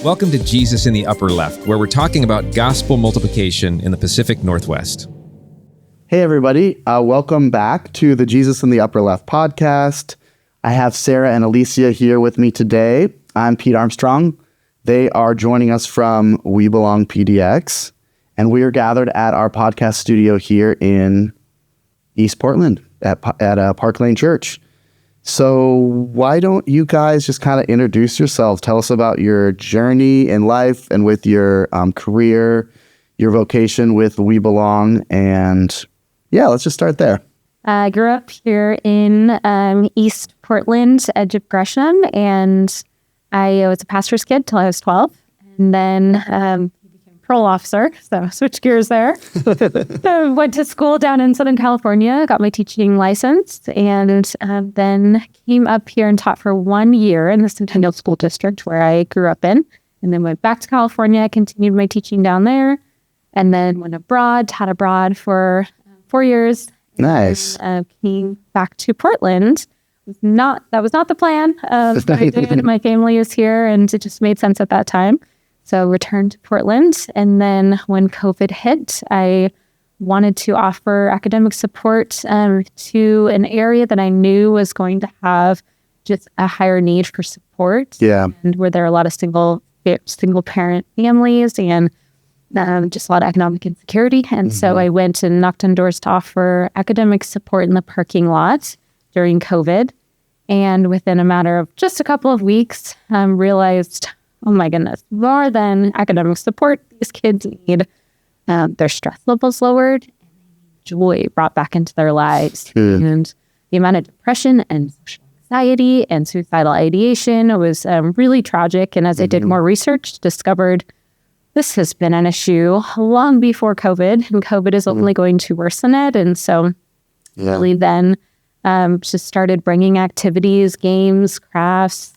Welcome to Jesus in the Upper Left, where we're talking about gospel multiplication in the Pacific Northwest. Hey, everybody. Welcome back to the Jesus in the Upper Left podcast. I have Sarah and Alicia here with me today. I'm Pete Armstrong. They are joining us from We Belong PDX, and we are gathered at our podcast studio here in East Portland at Park Lane Church. So why don't you guys just kind of introduce yourselves? Tell us about your journey in life and with your career, your vocation with We Belong, and yeah, let's just start there. I grew up here in East Portland, edge of Gresham, and I was a pastor's kid till I was 12, and then became a parole officer, so switch gears there. So went to school down in Southern California, got my teaching license, and then came up here and taught for 1 year in the Centennial School District where I grew up in, and then went back to California, continued my teaching down there, and then went abroad, taught abroad for 4 years. Nice. And, came back to Portland. That was not the plan. My family is here, and it just made sense at that time. So returned to Portland, and then when COVID hit, I wanted to offer academic support to an area that I knew was going to have just a higher need for support. Yeah, and where there are a lot of single parent families and just a lot of economic insecurity. And so I went and knocked on doors to offer academic support in the parking lot during COVID. And within a matter of just a couple of weeks, realized, oh my goodness, more than academic support, these kids need their stress levels lowered and joy brought back into their lives. And the amount of depression and social anxiety and suicidal ideation was really tragic. And as I did more research, discovered this has been an issue long before COVID, and COVID is only going to worsen it. And so really then just started bringing activities, games, crafts,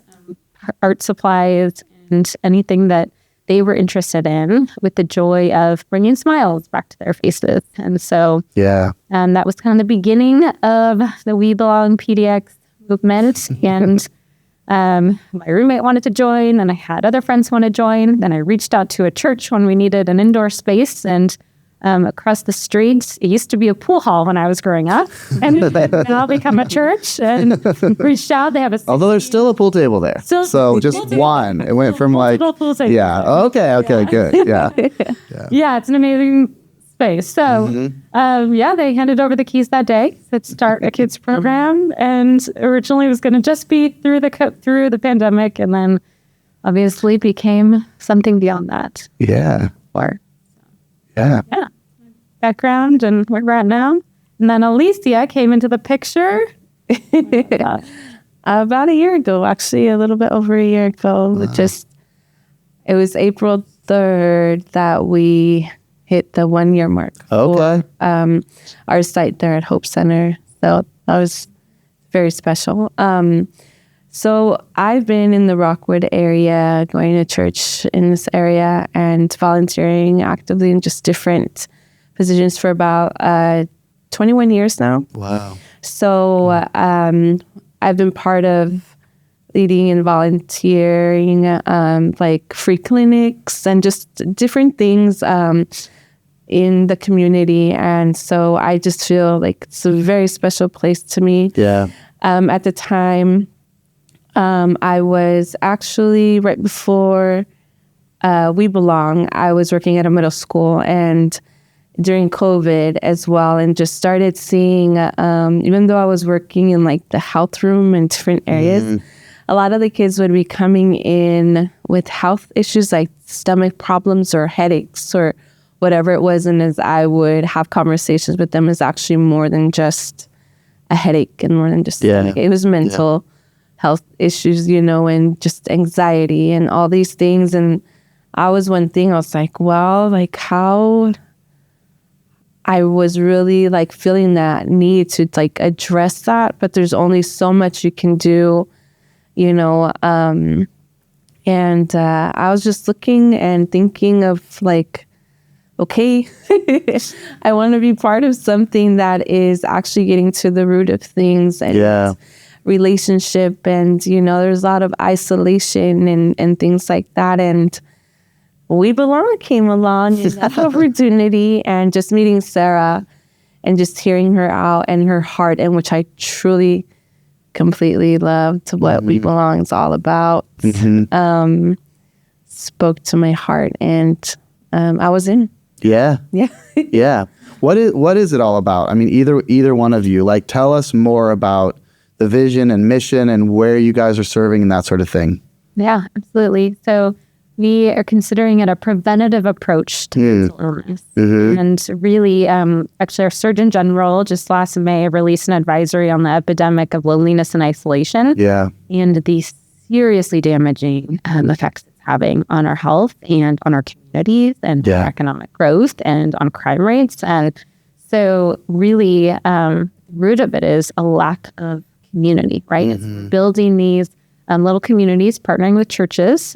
art supplies, and anything that they were interested in with the joy of bringing smiles back to their faces. And so that was kind of the beginning of the We Belong PDX movement. And my roommate wanted to join, and I had other friends want to join. Then I reached out to a church when we needed an indoor space, and across the street, it used to be a pool hall when I was growing up, and now become a church, and reached out. They have although there's still a pool table there, so just one. It went from like okay, good, yeah, it's an amazing space. So they handed over the keys that day to start a kids program, and originally it was going to just be through the pandemic, and then obviously became something beyond that. Background and where we're at now. And then Alicia came into the picture about a year ago, actually, a little bit over a year ago. Wow. It was April 3rd that we hit the 1 year mark. Okay. For, our site there at Hope Center. So that was very special. So I've been in the Rockwood area, going to church in this area and volunteering actively in just different positions for about 21 years now. Wow. So I've been part of leading and volunteering, like free clinics and just different things in the community. And so I just feel like it's a very special place to me. Yeah. At the time, I was actually right before We Belong, I was working at a middle school and during COVID as well, and just started seeing, even though I was working in like the health room in different areas, a lot of the kids would be coming in with health issues like stomach problems or headaches or whatever it was. And as I would have conversations with them, it's actually more than just a headache and more than just it was mental health issues, and just anxiety and all these things. And I was like, well, like how I was really like feeling that need to like address that, but there's only so much you can do, and I was just looking and thinking of like, okay, I want to be part of something that is actually getting to the root of things and relationship, and there's a lot of isolation and things like that. And We Belong came along in that opportunity, and just meeting Sarah and just hearing her out and her heart, and which I truly completely loved what We Belong is all about. Spoke to my heart, and I was in. Yeah. Yeah. Yeah. What is it all about? I mean, either one of you, like, tell us more about the vision and mission and where you guys are serving and that sort of thing. Yeah, absolutely. So we are considering it a preventative approach to mental illness. And really, actually, our Surgeon General just last May released an advisory on the epidemic of loneliness and isolation. Yeah. And the seriously damaging effects it's having on our health and on our communities and our economic growth and on crime rates. And so really, root of it is a lack of community, right? It's building these little communities, partnering with churches,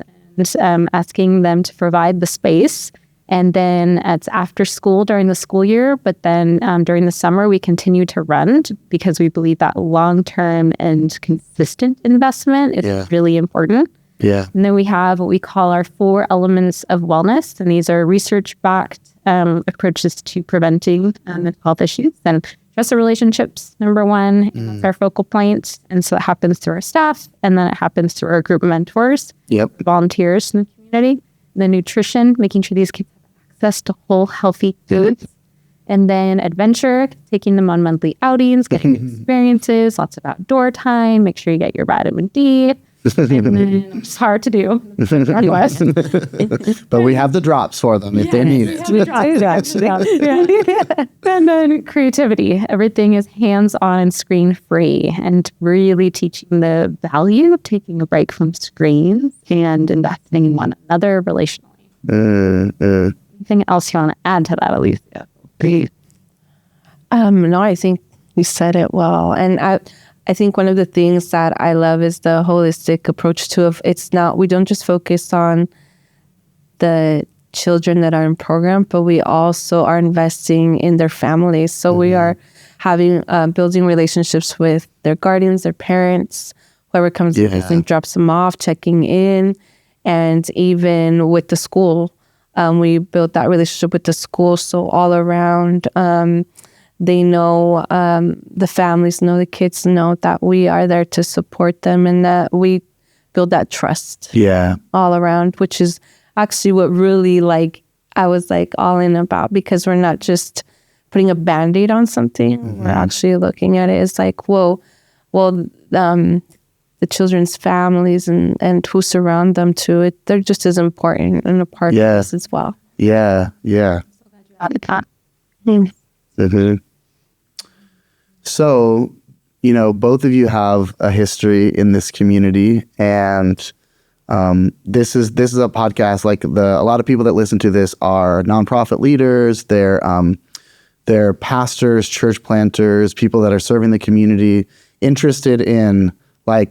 and asking them to provide the space. And then it's after school during the school year, but then during the summer, we continue to run because we believe that long-term and consistent investment is really important. Yeah. And then we have what we call our 4 elements of wellness. And these are research-backed approaches to preventing mental health issues. And trusted relationships, number 1, and that's our focal point. And so it happens through our staff, and then it happens through our group mentors, volunteers in the community. The nutrition, making sure these kids have access to whole, healthy foods. And then adventure, taking them on monthly outings, getting experiences, lots of outdoor time, make sure you get your vitamin D. It's hard to do. Northwest. But we have the drops for them if they need it. And then creativity. Everything is hands-on and screen-free, and really teaching the value of taking a break from screens and investing in one another relationally. Anything else you want to add to that, Alicia? No, I think you said it well. And I think one of the things that I love is the holistic approach to it. We don't just focus on the children that are in program, but we also are investing in their families. So we are building relationships with their guardians, their parents, whoever comes in and drops them off, checking in, and even with the school. We built that relationship with the school. So all around, they know, the families know, the kids know that we are there to support them, and that we build that trust all around, which is actually what really I was all in about, because we're not just putting a Band-Aid on something. We're actually looking at it as the children's families and who surround them too. They're just as important and a part of this as well. Yeah. So, both of you have a history in this community, and this is a podcast. A lot of people that listen to this are nonprofit leaders. They're pastors, church planters, people that are serving the community, interested in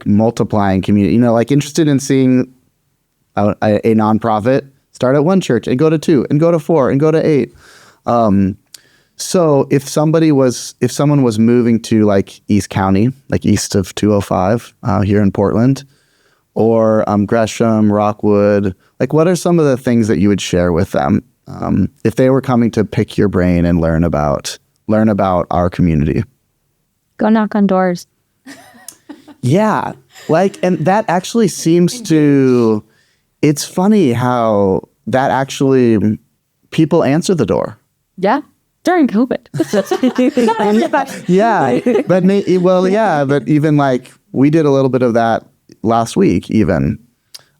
multiplying community. Interested in seeing a nonprofit start at 1 church and go to 2 and go to 4 and go to 8. So if someone was moving to East County, east of 205 here in Portland, or Gresham, Rockwood, what are some of the things that you would share with them if they were coming to pick your brain and learn about our community? Go knock on doors. Yeah, and that actually seems to. It's funny how that actually people answer the door. Yeah. During COVID. But even we did a little bit of that last week, even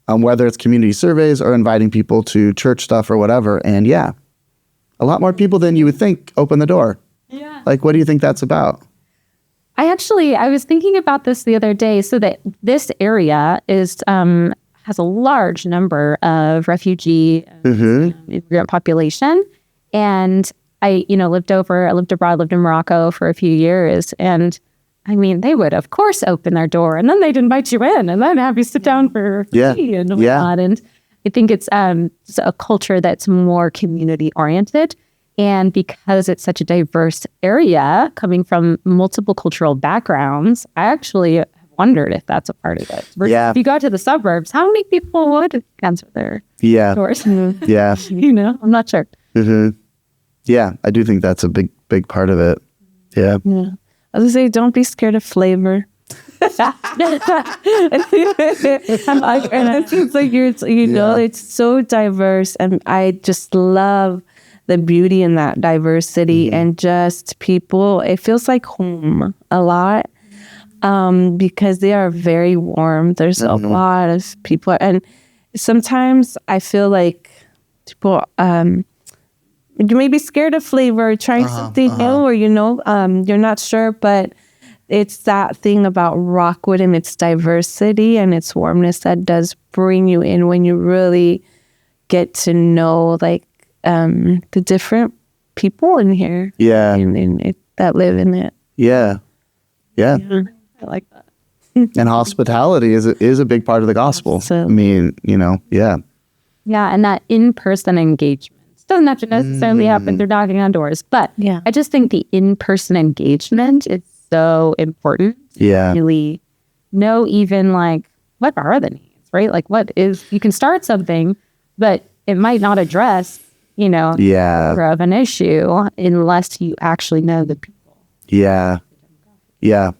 whether it's community surveys or inviting people to church stuff or whatever. And a lot more people than you would think open the door. Yeah. What do you think that's about? I was thinking about this the other day. So that this area has a large number of refugee immigrant population, and I lived abroad, lived in Morocco for a few years, and they would of course open their door, and then they'd invite you in, and then have you sit down for tea and whatnot. And I think it's a culture that's more community oriented. And because it's such a diverse area, coming from multiple cultural backgrounds, I actually have wondered if that's a part of it. Versus if you go to the suburbs, how many people would answer their doors? Yeah. I'm not sure. Yeah, I do think that's a big part of it. Yeah. I was gonna say, don't be scared of flavor. It's like it's so diverse, and I just love the beauty in that diversity and just people. It feels like home a lot because they are very warm. There's a lot of people, and sometimes I feel like people you may be scared of flavor, trying something new, or you're not sure, but it's that thing about Rockwood and its diversity and its warmness that does bring you in when you really get to know like the different people in here. Yeah. That live in it. Yeah. I like that. And hospitality is a big part of the gospel. I mean, yeah. Yeah, and that in-person engagement doesn't have to necessarily happen through knocking on doors, but I just think the in-person engagement is so important. Yeah. Really know even like what are the needs, right? Like you can start something, but it might not address, of an issue unless you actually know the people. Yeah. Yeah.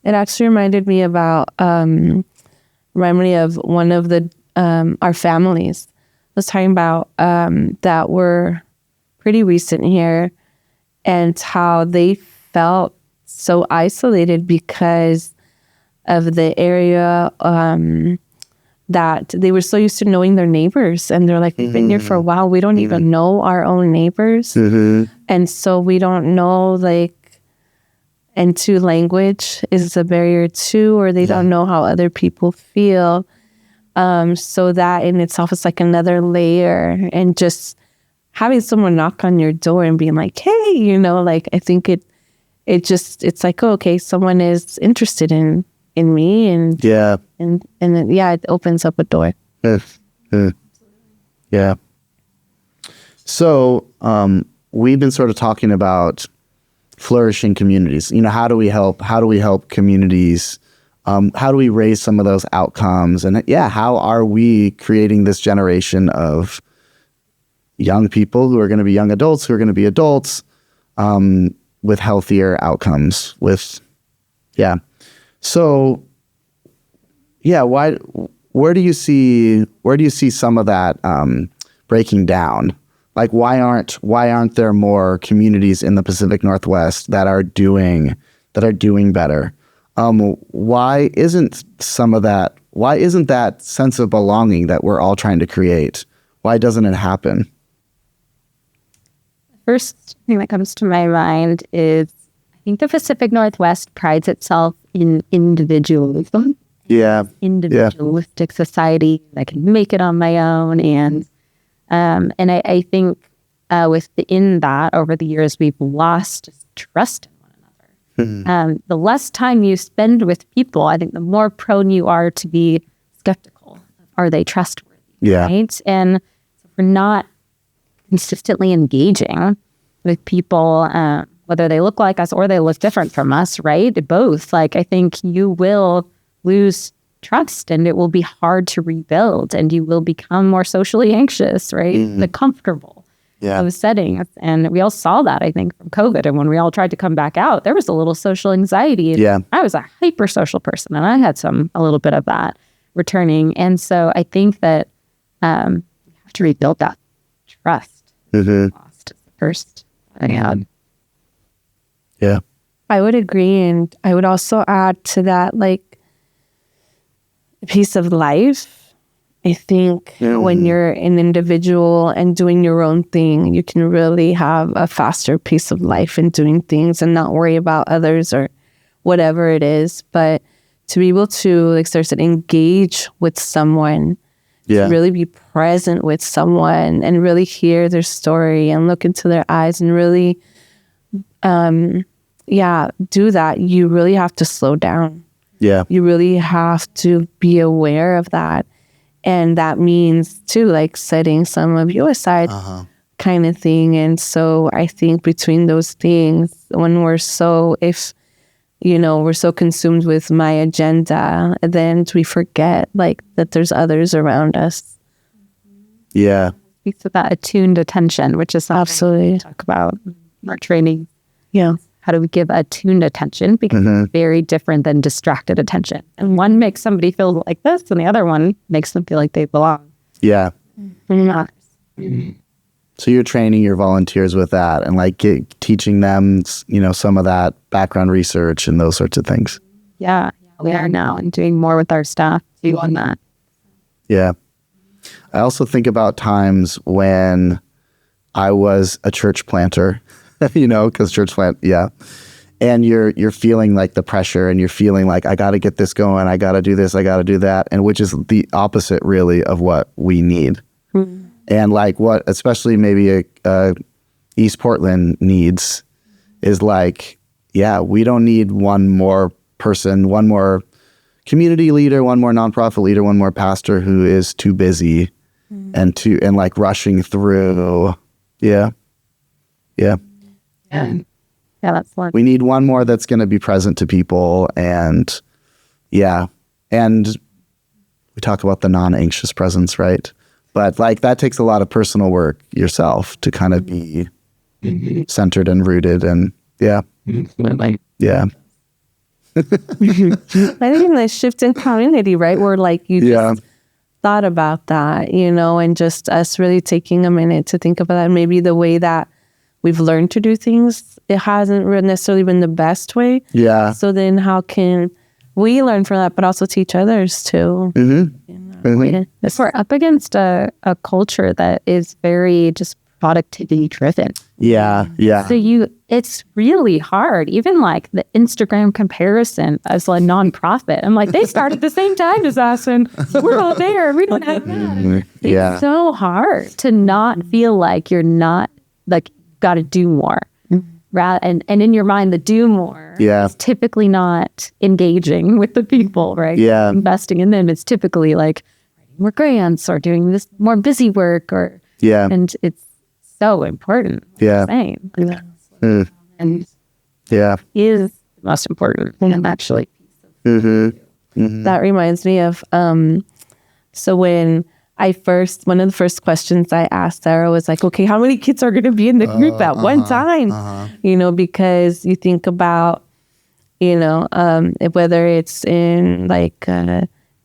It actually reminded me of one of the our families. I was talking about that were pretty recent here and how they felt so isolated because of the area that they were so used to knowing their neighbors. And they're like, we've been here for a while. We don't even know our own neighbors. And so we don't know and too, language is a barrier too, or they don't know how other people feel. So that in itself is like another layer, and just having someone knock on your door and being like, hey, I think it's like, oh, okay, someone is interested in me, and it opens up a door. Yeah. So we've been sort of talking about flourishing communities. How do we help communities? How do we raise some of those outcomes? And how are we creating this generation of young people who are going to be young adults, who are going to be adults, with healthier outcomes? So, where do you see some of that breaking down? Like, why aren't there more communities in the Pacific Northwest that are doing better? Why isn't that sense of belonging that we're all trying to create? Why doesn't it happen? First thing that comes to my mind is I think the Pacific Northwest prides itself in individualism. Yeah. Individualistic society. I can make it on my own. And I think within that, over the years, we've lost trust in one another. The less time you spend with people, I think the more prone you are to be skeptical. Are they trustworthy? Yeah. Right? And so if we're not consistently engaging with people, whether they look like us or they look different from us, right? Both. I think you will lose trust, and it will be hard to rebuild, and you will become more socially anxious, right? The comfortable of settings. And we all saw that, I think, from COVID. And when we all tried to come back out, there was a little social anxiety. Yeah. I was a hyper social person, and I had a little bit of that returning. And so I think that we have to rebuild that trust. Lost is the first I had. Yeah. I would agree. And I would also add to that, a piece of life. I think when you're an individual and doing your own thing, you can really have a faster pace of life in doing things and not worry about others or whatever it is. But to be able to, like Sarah said, engage with someone, to really be present with someone and really hear their story and look into their eyes and really, do that, you really have to slow down. Yeah. You really have to be aware of that. And that means too, setting some of you aside kind of thing. And so I think between those things, when we're if we're so consumed with my agenda, and then we forget like that there's others around us. Yeah. Speaks to that attuned attention, which is something Absolutely. we talk about in our training. Yeah. How do we give attuned attention? Because it's very different than distracted attention. And one makes somebody feel like this, and the other one makes them feel like they belong. Yeah. Not. So you're training your volunteers with that and like teaching them, some of that background research and those sorts of things. Yeah, we are now and doing more with our staff too on that. Yeah. I also think about times when I was a church planter, because church plant, yeah. And you're feeling like the pressure and you're feeling like, I got to get this going. I got to do this. I got to do that. And which is the opposite really of what we need. And like what, especially maybe East Portland needs is like, yeah, we don't need one more person, one more community leader, one more nonprofit leader, one more pastor who is too busy and like rushing through. Yeah. Yeah. Yeah, that's one. We need one more that's going to be present to people. And yeah. And we talk about the non-anxious presence, right? But like that takes a lot of personal work yourself to kind of be centered and rooted. And yeah. Yeah. I think the shift in community, right? Where like you just thought about that, and just us really taking a minute to think about that. Maybe the way that we've learned to do things, it hasn't necessarily been the best way. Yeah. So then how can we learn from that, but also teach others too? We're up against a culture that is very just productivity driven. Yeah. Yeah. So it's really hard. Even like the Instagram comparison as a nonprofit. I'm like, they started the same time as us and we're all there. We don't have that. Yeah. It's so hard to not feel like you're not like got to do more. And in your mind, the do more is typically not engaging with the people, right? Yeah. Investing in them. It's typically like writing more grants or doing this more busy work and it's so important. Yeah. Saying. And is the most important and actually. That reminds me of so when one of the first questions I asked Sarah was like, okay, how many kids are going to be in the group at one time? Because you think about, whether it's in like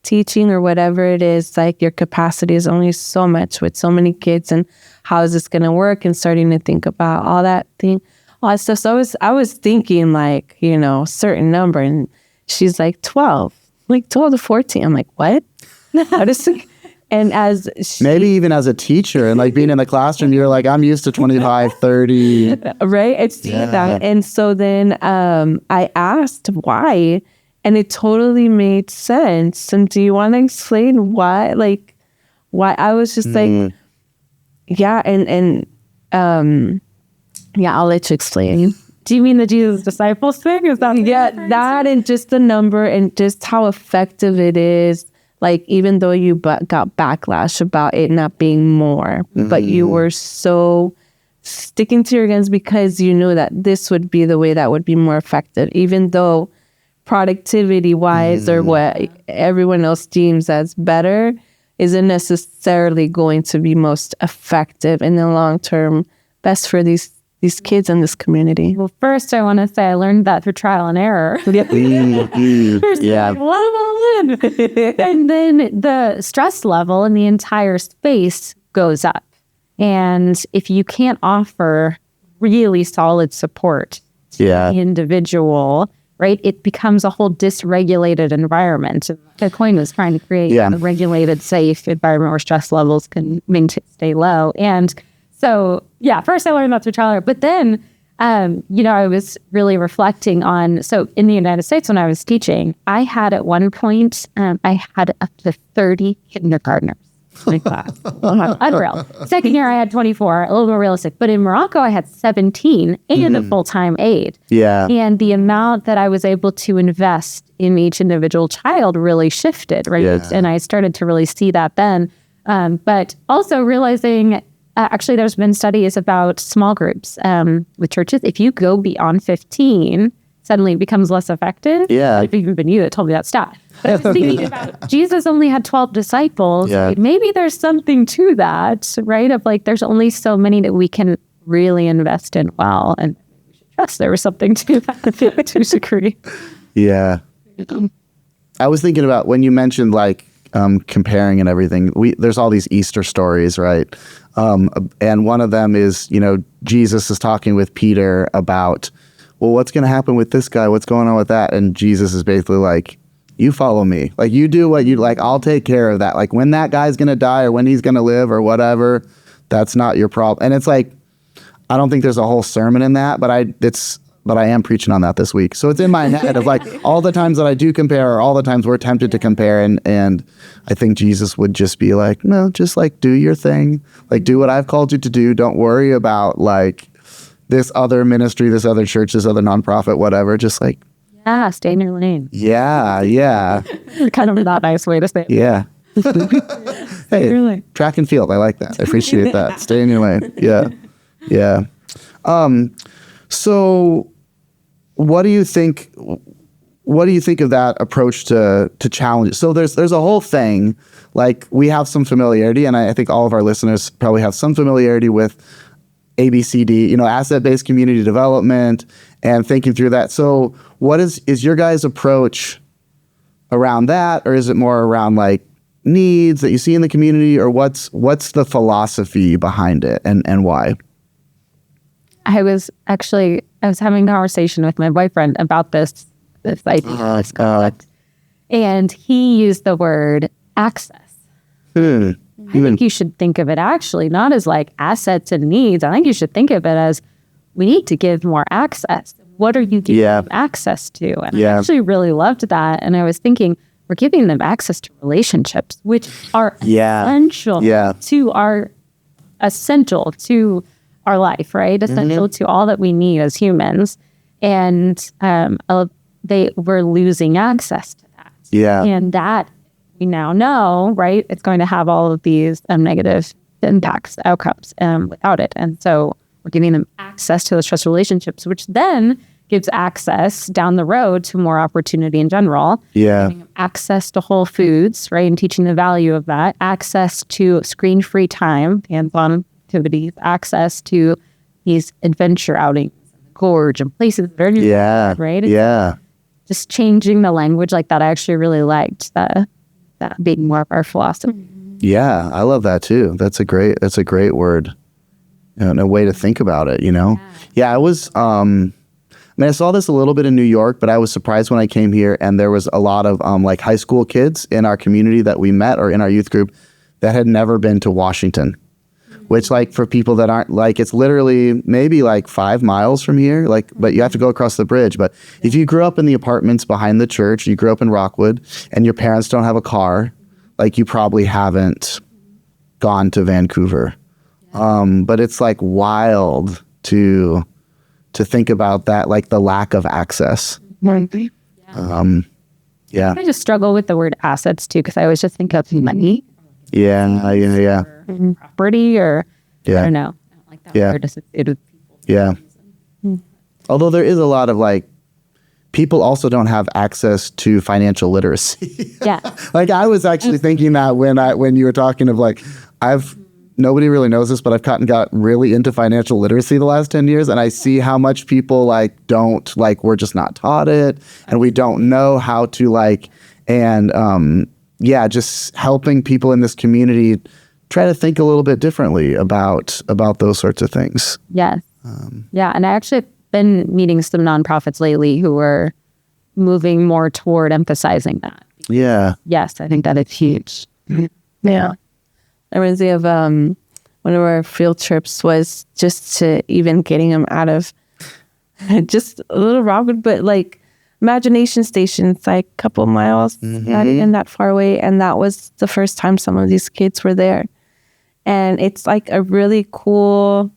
teaching or whatever it is, like your capacity is only so much with so many kids, and how is this going to work? And starting to think about all that stuff. So I was thinking like, certain number, and she's like 12 to 14. I'm like, what? How does it? And maybe even as a teacher and like being in the classroom, you're like, I'm used to 25, 30. Right. It's that. And so then I asked why, and it totally made sense. And do you want to explain why? Like, why I was just like, yeah. And I'll let you explain. Do you mean the Jesus disciples thing? Is that that and just the number and just how effective it is. Like, even though you got backlash about it not being more, but you were so sticking to your guns because you knew that this would be the way that would be more effective, even though productivity-wise or what everyone else deems as better isn't necessarily going to be most effective in the long term, best for these kids in this community. Well, first I want to say I learned that through trial and error. And then the stress level in the entire space goes up. And if you can't offer really solid support to the individual, right, it becomes a whole dysregulated environment. The coin was trying to create a regulated, safe environment where stress levels can stay low. And so, first I learned that through trial and error. But then, I was really reflecting on, so in the United States when I was teaching, I had at one point, I had up to 30 kindergartners in my class. Unreal. Second year I had 24, a little more realistic. But in Morocco, I had 17 and a full-time aide. Yeah. And the amount that I was able to invest in each individual child really shifted, right? Yeah. And I started to really see that then. But also realizing... actually, there's been studies about small groups with churches. If you go beyond 15, suddenly becomes less effective. Yeah. It's even been you that told me that stat. But I was thinking about Jesus only had 12 disciples. Yeah. Like, maybe there's something to that, right? Of like, there's only so many that we can really invest in well. And we should trust there was something to that to a degree. Yeah. I was thinking about when you mentioned like comparing and everything, there's all these Easter stories, right? And one of them is, Jesus is talking with Peter about, well, what's going to happen with this guy? What's going on with that? And Jesus is basically like, you follow me. Like, you do what you like. I'll take care of that. Like, when that guy's going to die or when he's going to live or whatever, that's not your problem. And it's like, I don't think there's a whole sermon in that, but I am preaching on that this week. So it's in my head of like all the times that I do compare or all the times we're tempted to compare. And I think Jesus would just be like, no, just like do your thing. Like, do what I've called you to do. Don't worry about like this other ministry, this other church, this other nonprofit, whatever. Just like, Yeah, stay in your lane. yeah. Kind of not nice way to say it. Yeah. Hey, Really? track and field. I like that. I appreciate that. Stay in your lane. Yeah. Yeah. So what do you think of that approach to challenges? So there's a whole thing, like we have some familiarity, and I think all of our listeners probably have some familiarity with ABCD, asset-based community development and thinking through that. So what is your guys' approach around that, or is it more around like needs that you see in the community, or what's the philosophy behind it and why? I was having a conversation with my boyfriend about this idea, this concept, and he used the word access. I think you should think of it actually not as like assets and needs. I think you should think of it as we need to give more access. What are you giving them access to? And I actually really loved that. And I was thinking, we're giving them access to relationships, which are essential to our life, right? Essential to all that we need as humans. And we're losing access to that. Yeah. And that we now know, right? It's going to have all of these negative impacts, outcomes without it. And so we're giving them access to those trust relationships, which then gives access down the road to more opportunity in general. Yeah. Giving them access to whole foods, right? And teaching the value of that. Access to screen-free time, hands-on activities, access to these adventure outings, gorge and places that are right? It's just changing the language like that. I actually really liked that being more of our philosophy. Yeah, I love that too. That's a great word. And a way to think about it, Yeah, I was I saw this a little bit in New York, but I was surprised when I came here and there was a lot of like high school kids in our community that we met or in our youth group that had never been to Washington. Which, like, for people that aren't, like, it's literally maybe like 5 miles from here, like, but you have to go across the bridge. But if you grew up in the apartments behind the church, you grew up in Rockwood, and your parents don't have a car, like, you probably haven't gone to Vancouver. But it's like wild to think about that, like the lack of access. I just struggle with the word assets too, because I always just think of money. Yeah. Property or I don't know. I don't like that word associated with people. Yeah. Although there is a lot of like, people also don't have access to financial literacy. Yeah. Like I was actually thinking that when you were talking of like, nobody really knows this, but I've got really into financial literacy the last 10 years. And I see how much people like don't like, we're just not taught it and we don't know how to like, and just helping people in this community try to think a little bit differently about those sorts of things. Yes. And I actually have been meeting some nonprofits lately who are moving more toward emphasizing that. Yeah. Yes, I think that is huge. Yeah. It reminds me of one of our field trips was just to even getting them out of just a little Rockwood, but like Imagination Station's like a couple miles, not even that far away. And that was the first time some of these kids were there. And it's like a really cool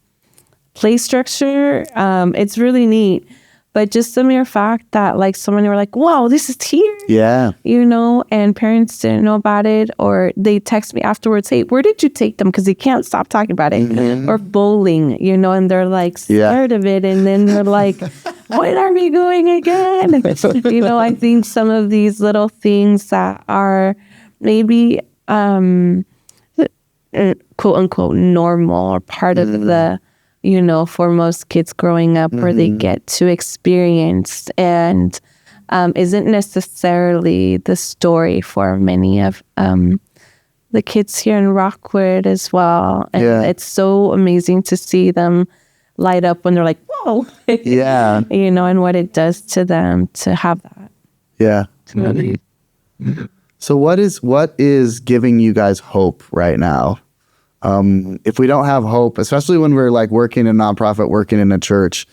play structure. It's really neat. But just the mere fact that like someone were like, wow, this is here. Yeah. And parents didn't know about it, or they text me afterwards, hey, where did you take them? Because they can't stop talking about it. Or bowling, and they're like scared of it. And then they're like, when are we going again? I think some of these little things that are maybe quote unquote normal or part of the, for most kids growing up where they get to experience and isn't necessarily the story for many of the kids here in Rockwood as well. And it's so amazing to see them light up when they're like, whoa. Yeah. And what it does to them to have that. Yeah. So what is giving you guys hope right now? If we don't have hope, especially when we're like working in a nonprofit, working in a church,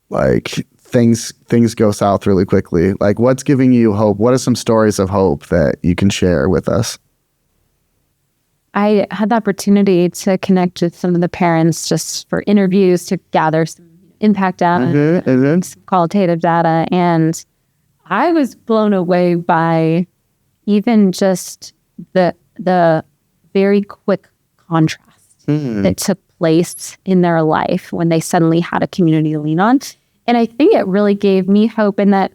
like things go south really quickly. Like, what's giving you hope? What are some stories of hope that you can share with us? I had the opportunity to connect with some of the parents just for interviews to gather some impact data, some qualitative data. And I was blown away by even just the very quick contrast that took place in their life when they suddenly had a community to lean on. And I think it really gave me hope in that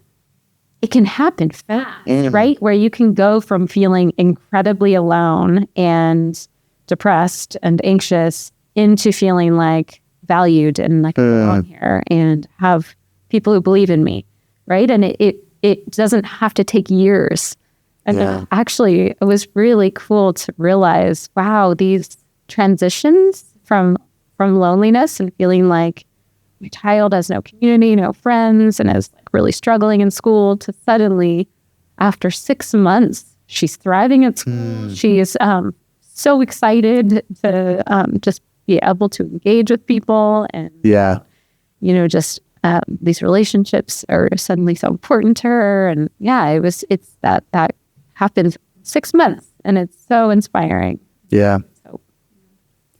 it can happen fast, right? Where you can go from feeling incredibly alone and depressed and anxious into feeling like valued and like I belong here and have people who believe in me, right? And it doesn't have to take years. And actually, it was really cool to realize, wow, these transitions from loneliness and feeling like my child has no community, no friends, and is like really struggling in school to suddenly, after 6 months, she's thriving at school. She is so excited to just be able to engage with people and, just these relationships are suddenly so important to her. And it's that happened 6 months and it's so inspiring. Yeah. So,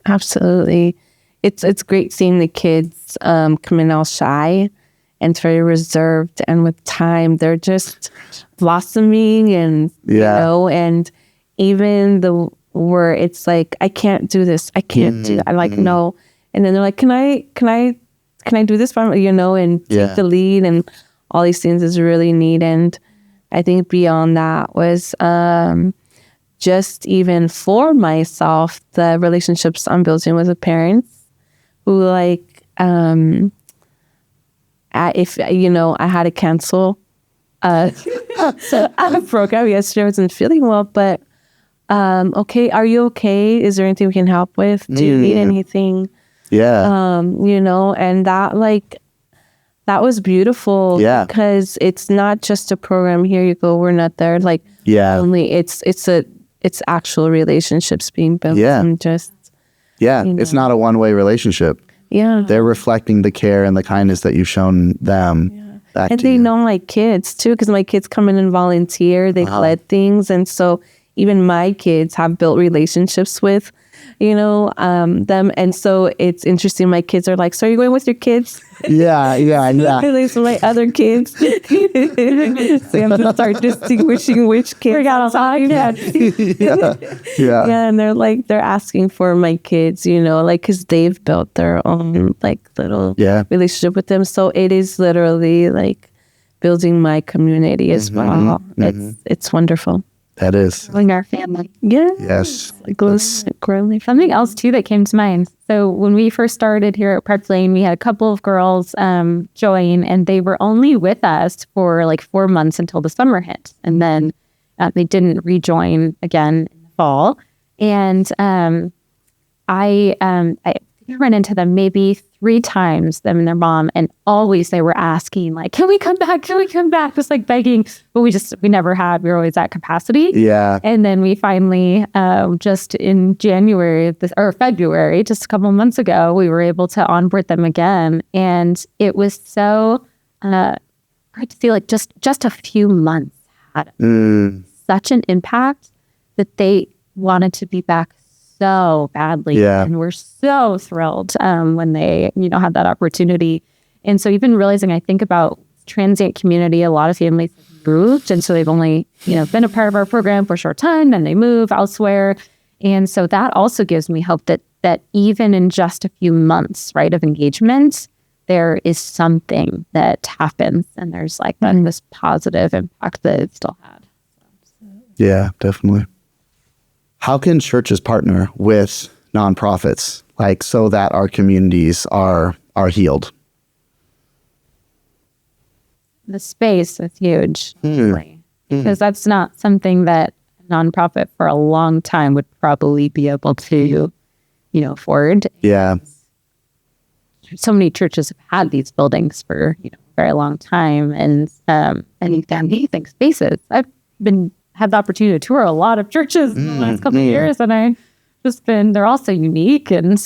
absolutely. It's great seeing the kids come in all shy and very reserved, and with time they're just blossoming and and even where it's like, I can't do this, I can't do that. I'm like, no, and then they're like, can I do this for and take the lead, and all these things is really neat. And I think beyond that was just even for myself, the relationships I'm building with the parents who if I had to cancel a program yesterday, I wasn't feeling well, but okay, are you okay? Is there anything we can help with? Do you need anything? And that was beautiful because it's not just a program, here you go, we're not there, only it's actual relationships being built. And just it's not a one-way relationship. They're reflecting the care and the kindness that you've shown them back and to they you. know my kids too, because my kids come in and volunteer, they've led things, and so even my kids have built relationships with them. And so it's interesting, my kids are like, so are you going with your kids? These are my other kids. So I have to start distinguishing which kids. And they're asking for my kids, because they've built their own little relationship with them. So it is literally building my community as well. It's wonderful. That is. Growing our family. Yes. Growing. Something else too that came to mind. So when we first started here at Park Lane, we had a couple of girls join, and they were only with us for 4 months until the summer hit. And then they didn't rejoin again in the fall. And I ran into them maybe 3 times, them and their mom, and always they were asking, can we come back? Can we come back? Just begging, but we never had. We were always at capacity. And then we finally, just in January or February, just a couple of months ago, we were able to onboard them again. And it was so great to see just a few months had such an impact that they wanted to be back so badly. And we're so thrilled when they, had that opportunity. And so even realizing, I think about transient community, a lot of families have moved. And so they've only, been a part of our program for a short time, and they move elsewhere. And so that also gives me hope that even in just a few months, right, of engagement, there is something that happens, and there's like this positive impact that it still had. Yeah, definitely. How can churches partner with nonprofits, like, so that our communities are healed? The space is huge, honestly, because that's not something that a nonprofit for a long time would probably be able to, afford. Yeah. So many churches have had these buildings for a very long time, and amazing spaces. I've had the opportunity to tour a lot of churches in the last couple of years, and they're all so unique, and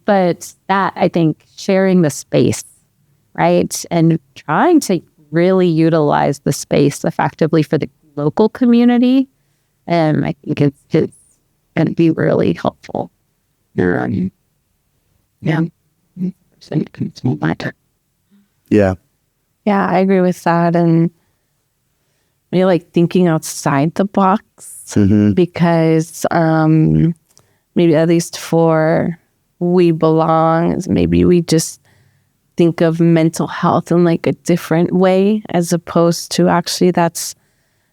but that, I think, sharing the space, right, and trying to really utilize the space effectively for the local community, I think it's going to be really helpful. Yeah. Yeah. Yeah, I agree with that. And really like thinking outside the box, because maybe at least for We Belong, maybe we just think of mental health in like a different way, as opposed to actually that's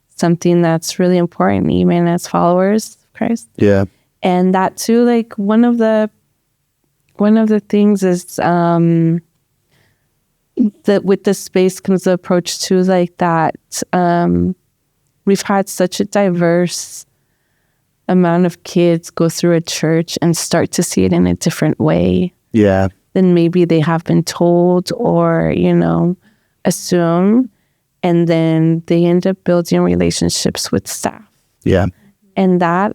something that's really important even as followers of Christ. Yeah. And that too, like one of the things is that with the space comes the approach to like that we've had such a diverse amount of kids go through a church and start to see it in a different way. Yeah. Than maybe they have been told or, assume. And then they end up building relationships with staff. Yeah. And that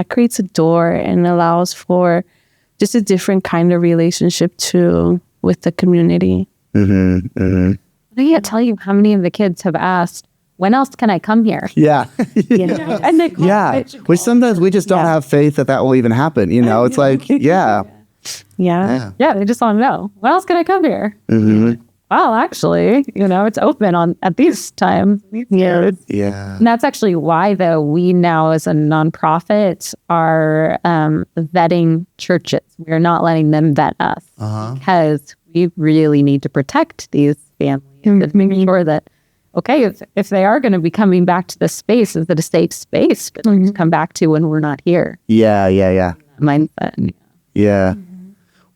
creates a door and allows for just a different kind of relationship too with the community. I can't tell you how many of the kids have asked, when else can I come here? Yeah. And they Which sometimes we just don't have faith that will even happen. It's like, Yeah. Yeah, they just want to know, when else can I come here? Well, actually, it's open at these times. Yeah. Yeah. And that's actually why, though, we now as a nonprofit are vetting churches. We're not letting them vet us because we really need to protect these families and making sure that, okay, if they are going to be coming back to the space, is it a safe space to come back to when we're not here? Yeah. Mindset. Yeah.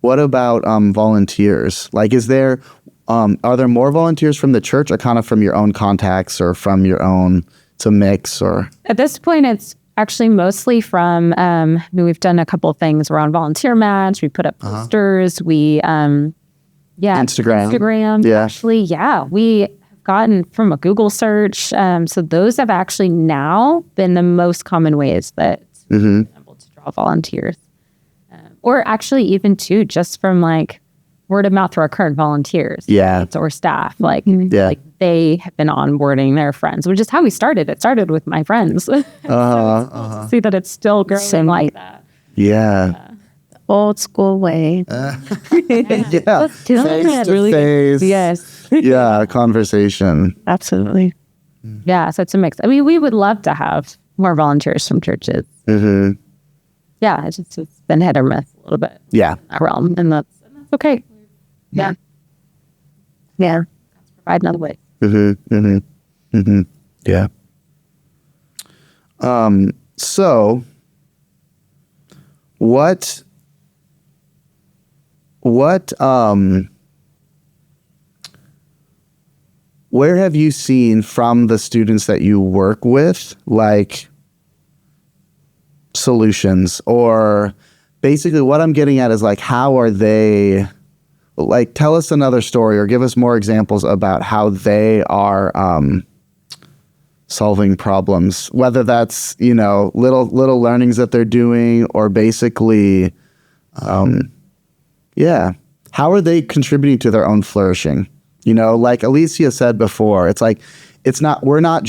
What about volunteers? Like, are there more volunteers from the church, or kind of from your own contacts, or from your own? It's a mix, or at this point, it's actually mostly from. We've done a couple of things. We're on Volunteer Match. We put up posters. We Instagram. Yeah. Actually, we have gotten from a Google search. So those have actually now been the most common ways that we've been able to draw volunteers. Or actually even too, just from like word of mouth to our current volunteers. Yeah. Or staff. Like they have been onboarding their friends, which is how we started. It started with my friends. See that it's still growing like that. Yeah. Old school way. Face to face. Yes. Yeah. Conversation. Absolutely. Yeah. So it's a mix. I mean, we would love to have more volunteers from churches. Yeah, it's been hit or miss a little bit. Yeah. In that realm, and that's okay. Yeah. Provide another way. Yeah. So, what where have you seen from the students that you work with, like, solutions? Or basically what I'm getting at is, like, how are they, like, tell us another story or give us more examples about how they are solving problems, whether that's, little learnings that they're doing, or basically, how are they contributing to their own flourishing? Like Alicia said before, it's like, it's not like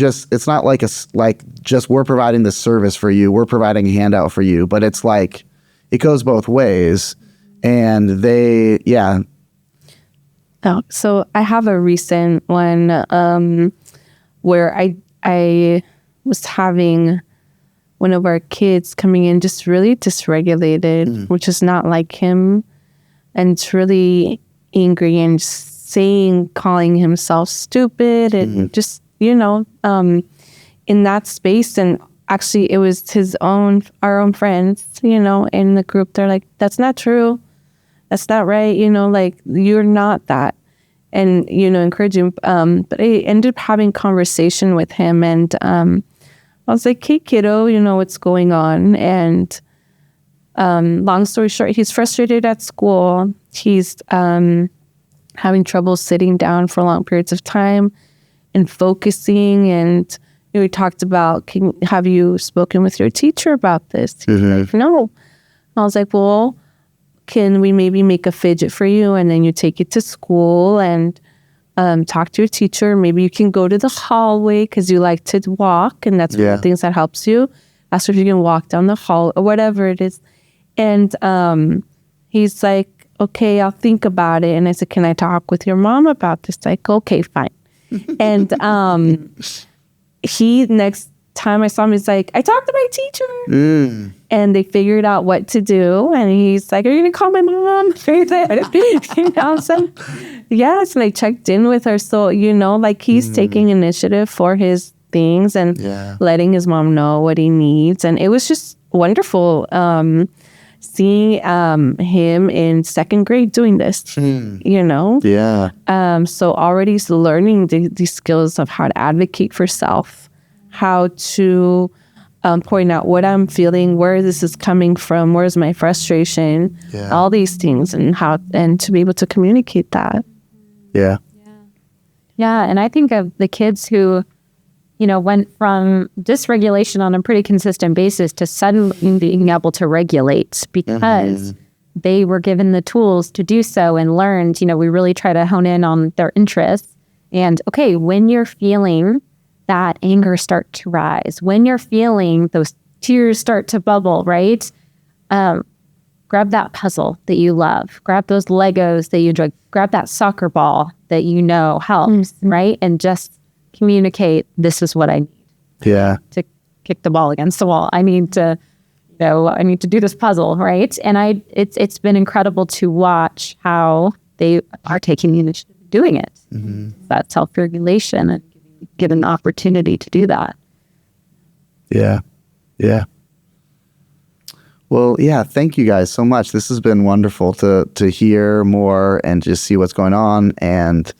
just we're providing this service for you, we're providing a handout for you, but it's like, it goes both ways. And so I have a recent one where I was having one of our kids coming in just really dysregulated, which is not like him. And it's really, angry and calling himself stupid and just, in that space. And actually it was our own friends, in the group. They're like, that's not true. That's not right. Like, you're not that. And, encourage him. But I ended up having conversation with him, and I was like, hey, kiddo, what's going on? And long story short, he's frustrated at school. He's having trouble sitting down for long periods of time and focusing. And we talked about, have you spoken with your teacher about this? He's like, no. I was like, well, can we maybe make a fidget for you, and then you take it to school and talk to your teacher? Maybe you can go to the hallway because you like to walk, and that's one of the things that helps you. Ask if you can walk down the hall or whatever it is. And he's like, okay, I'll think about it. And I said, can I talk with your mom about this? Like, okay, fine. And next time I saw him, he's like, I talked to my teacher. And they figured out what to do. And he's like, are you going to call my mom? So, yes, and I checked in with her. So, like, he's taking initiative for his things and letting his mom know what he needs. And it was just wonderful seeing him in second grade doing this, so already he's learning these skills of how to advocate for self, how to point out what I'm feeling, where this is coming from, where's my frustration, all these things, and to be able to communicate that. Yeah. And I think of the kids who, went from dysregulation on a pretty consistent basis to suddenly being able to regulate because they were given the tools to do so and learned, we really try to hone in on their interests. And okay, when you're feeling that anger start to rise, when you're feeling those tears start to bubble, right? Grab that puzzle that you love, grab those Legos that you enjoy, grab that soccer ball that helps, right? And just communicate, this is what I need. To kick the ball against the wall. I need to, I need to do this puzzle, right? And it's been incredible to watch how they are taking the initiative of doing it. That self-regulation and given the opportunity to do that. Yeah. Well, thank you guys so much. This has been wonderful to hear more and just see what's going on. And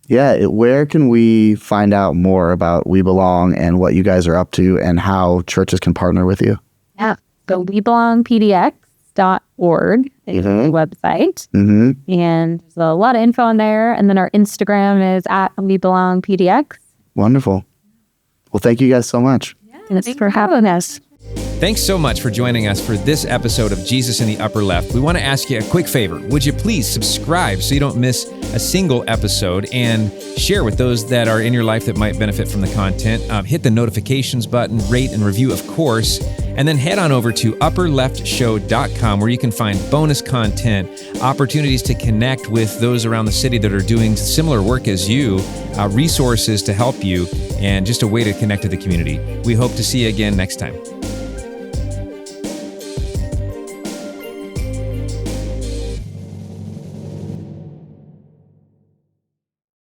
where can we find out more about We Belong and what you guys are up to and how churches can partner with you? Yeah, so WeBelongPDX.org is the website. And there's a lot of info on there. And then our Instagram is at WeBelongPDX. Wonderful. Well, thank you guys so much. Thanks for having us. Thanks so much for joining us for this episode of Jesus in the Upper Left. We want to ask you a quick favor. Would you please subscribe so you don't miss a single episode, and share with those that are in your life that might benefit from the content. Hit the notifications button, rate and review, of course, and then head on over to upperleftshow.com where you can find bonus content, opportunities to connect with those around the city that are doing similar work as you, resources to help you, and just a way to connect to the community. We hope to see you again next time.